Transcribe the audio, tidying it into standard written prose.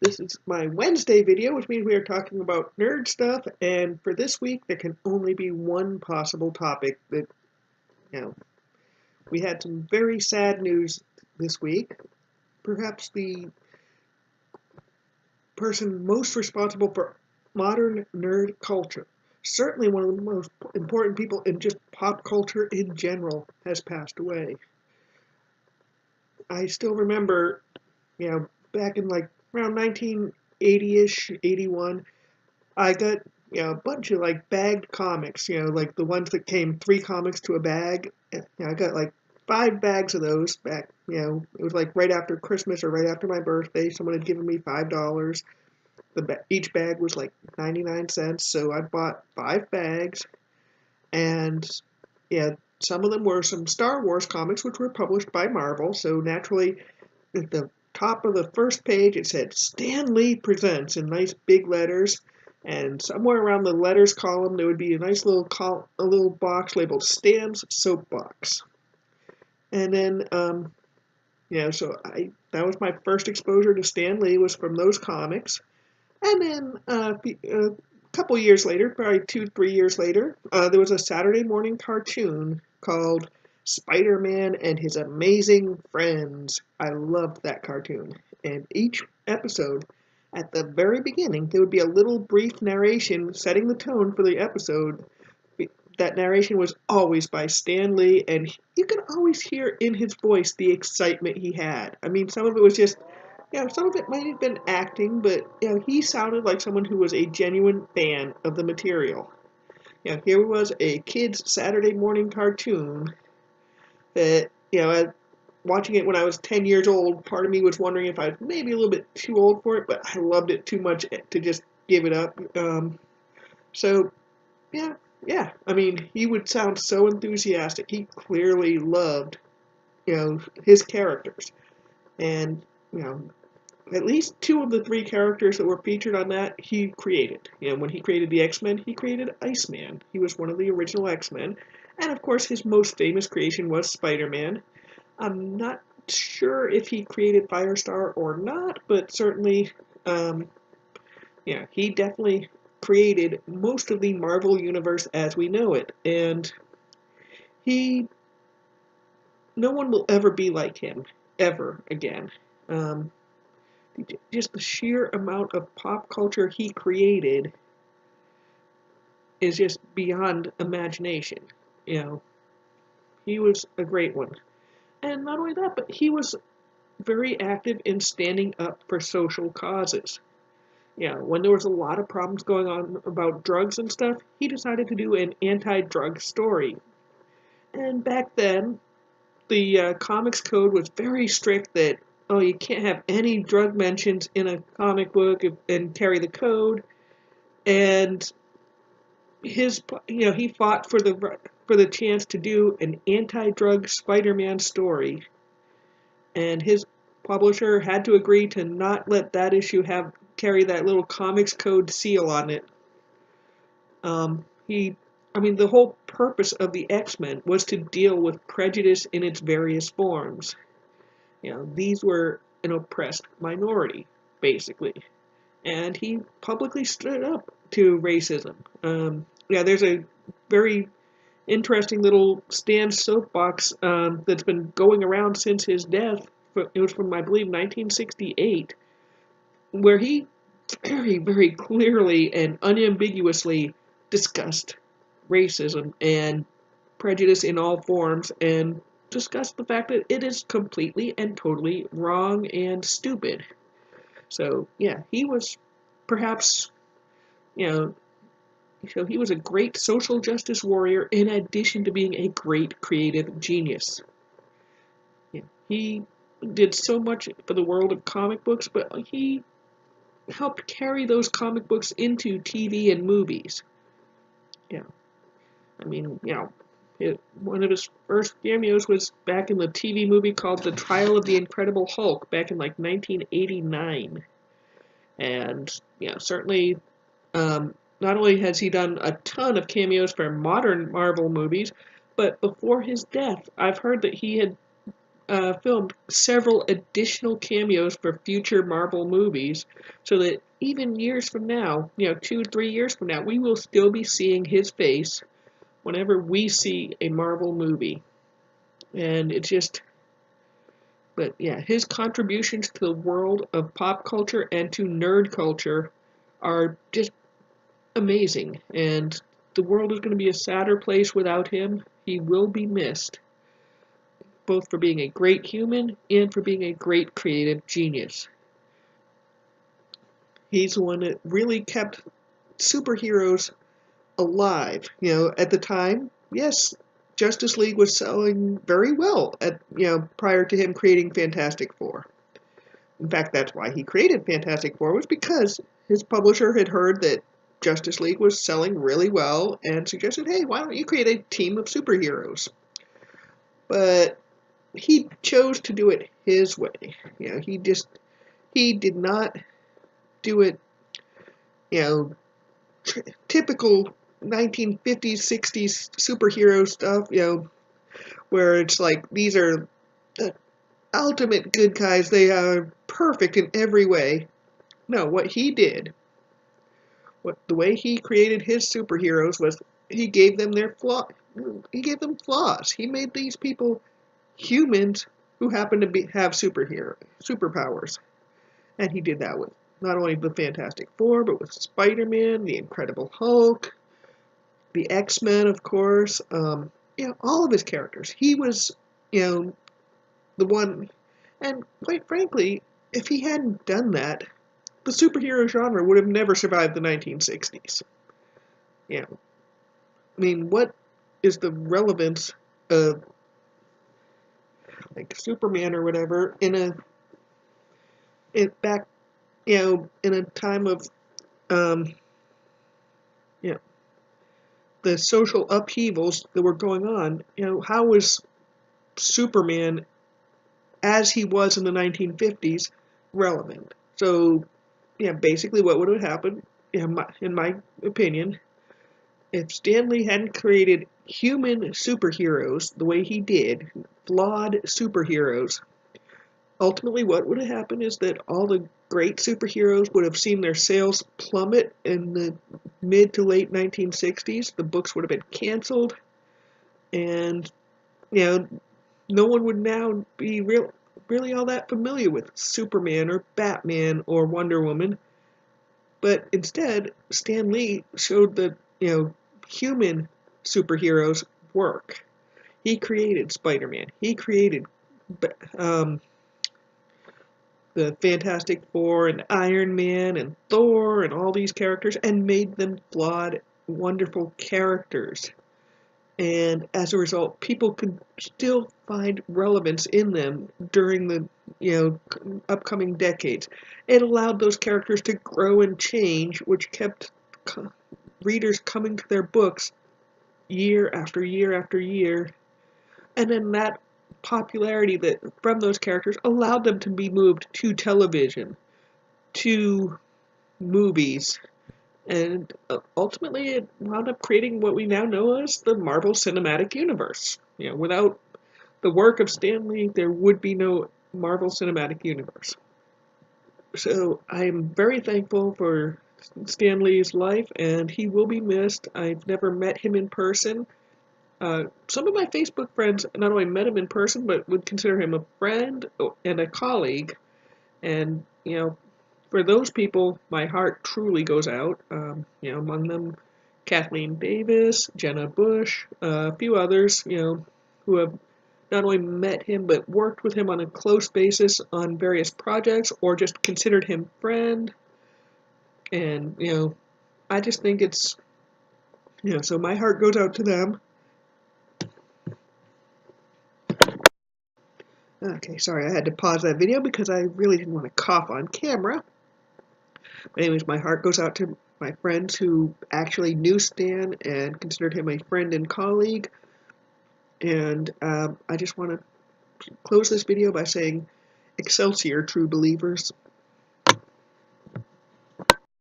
This is my Wednesday video, which means we are talking about nerd stuff, and for this week there can only be one possible topic that, you know, we had some very sad news this week. Perhaps the person most responsible for modern nerd culture, certainly one of the most important people in just pop culture in general, has passed away. I still remember, back in like around 1980-ish, 81, I got a bunch of like bagged comics, like the ones that came 3 comics to a bag. I got like 5 bags of those back. It was like right after Christmas or right after my birthday. Someone had given me $5. Each bag was like 99 cents, so I bought 5 bags, and yeah, some of them were some Star Wars comics, which were published by Marvel. So naturally, at the top of the first page, it said Stan Lee Presents in nice big letters. And somewhere around the letters column, there would be a nice a little box labeled Stan's Soapbox. And then, so that was my first exposure to Stan Lee, was from those comics. And then a couple years later, probably 2, 3 years later, there was a Saturday morning cartoon called Spider-Man and His Amazing Friends. I loved that cartoon. And each episode, at the very beginning, there would be a little brief narration setting the tone for the episode. That narration was always by Stan Lee, and you could always hear in his voice the excitement he had. I mean, some of it was just, some of it might have been acting, but he sounded like someone who was a genuine fan of the material. Here was a kid's Saturday morning cartoon that, watching it when I was 10 years old, part of me was wondering if I was maybe a little bit too old for it, but I loved it too much to just give it up. So, yeah. I mean, he would sound so enthusiastic. He clearly loved, his characters. And, at least 2 of the 3 characters that were featured on that, he created. When he created the X-Men, he created Iceman. He was one of the original X-Men. And, of course, his most famous creation was Spider-Man. I'm not sure if he created Firestar or not, but certainly, he definitely created most of the Marvel Universe as we know it. And no one will ever be like him, ever again. Just the sheer amount of pop culture he created is just beyond imagination. He was a great one. And not only that, but he was very active in standing up for social causes. When there was a lot of problems going on about drugs and stuff, he decided to do an anti-drug story. And back then, the comics code was very strict that, you can't have any drug mentions in a comic book and carry the code. And he fought for the chance to do an anti-drug Spider-Man story, and his publisher had to agree to not let that issue carry that little comics code seal on it. The whole purpose of the X-Men was to deal with prejudice in its various forms. These were an oppressed minority, basically. And he publicly stood up to racism. There's a very interesting little Stan soapbox that's been going around since his death. It was from, I believe, 1968, where he very, very clearly and unambiguously discussed racism and prejudice in all forms, and discussed the fact that it is completely and totally wrong and stupid. So, he was perhaps, so he was a great social justice warrior in addition to being a great creative genius. He did so much for the world of comic books, but he helped carry those comic books into TV and movies. One of his first cameos was back in the TV movie called The Trial of the Incredible Hulk back in like 1989. And, certainly, not only has he done a ton of cameos for modern Marvel movies, but before his death, I've heard that he had filmed several additional cameos for future Marvel movies, so that even years from now, 2, 3 years from now, we will still be seeing his face whenever we see a Marvel movie. And it's just, but yeah, his contributions to the world of pop culture and to nerd culture are just amazing. And the world is going to be a sadder place without him. He will be missed, both for being a great human and for being a great creative genius. He's the one that really kept superheroes alive. At the time, yes, Justice League was selling very well prior to him creating Fantastic Four. In fact, that's why he created Fantastic Four, was because his publisher had heard that Justice League was selling really well and suggested, hey, why don't you create a team of superheroes? But he chose to do it his way. He did not do it, typical 1950s, 60s superhero stuff, where it's like these are the ultimate good guys. They are perfect in every way. No, what he did, the way he created his superheroes was he gave them their flaw. He gave them flaws. He made these people humans who happen to have superpowers. And he did that with not only the Fantastic Four, but with Spider-Man, the Incredible Hulk, the X-Men, of course. All of his characters. He was, the one. And quite frankly, if he hadn't done that, the superhero genre would have never survived the 1960s. What is the relevance of like Superman or whatever in a time of the social upheavals that were going on? How was Superman, as he was in the 1950s, relevant? So, basically what would have happened, in my opinion, if Stan Lee hadn't created human superheroes the way he did, flawed superheroes, ultimately what would have happened is that all the great superheroes would have seen their sales plummet in the mid to late 1960s. The books would have been canceled, and no one would now be really all that familiar with Superman or Batman or Wonder Woman. But instead, Stan Lee showed that human superheroes work. He created Spider-Man. He created the Fantastic Four and Iron Man and Thor and all these characters, and made them flawed, wonderful characters. And as a result, people could still find relevance in them during the upcoming decades. It allowed those characters to grow and change, which kept readers coming to their books year after year after year. And then that popularity that from those characters allowed them to be moved to television, to movies, and ultimately it wound up creating what we now know as the Marvel Cinematic Universe. Without the work of Stan Lee, there would be no Marvel Cinematic Universe. So I'm very thankful for Stan Lee's life, and he will be missed. I've never met him in person. Some of my Facebook friends not only met him in person, but would consider him a friend and a colleague. And, for those people, my heart truly goes out. Among them, Kathleen Davis, Jenna Bush, a few others, who have not only met him, but worked with him on a close basis on various projects, or just considered him friend. And, I just think it's, so my heart goes out to them. Okay, sorry, I had to pause that video because I really didn't want to cough on camera. But anyways, my heart goes out to my friends who actually knew Stan and considered him a friend and colleague. And I just want to close this video by saying, Excelsior, true believers.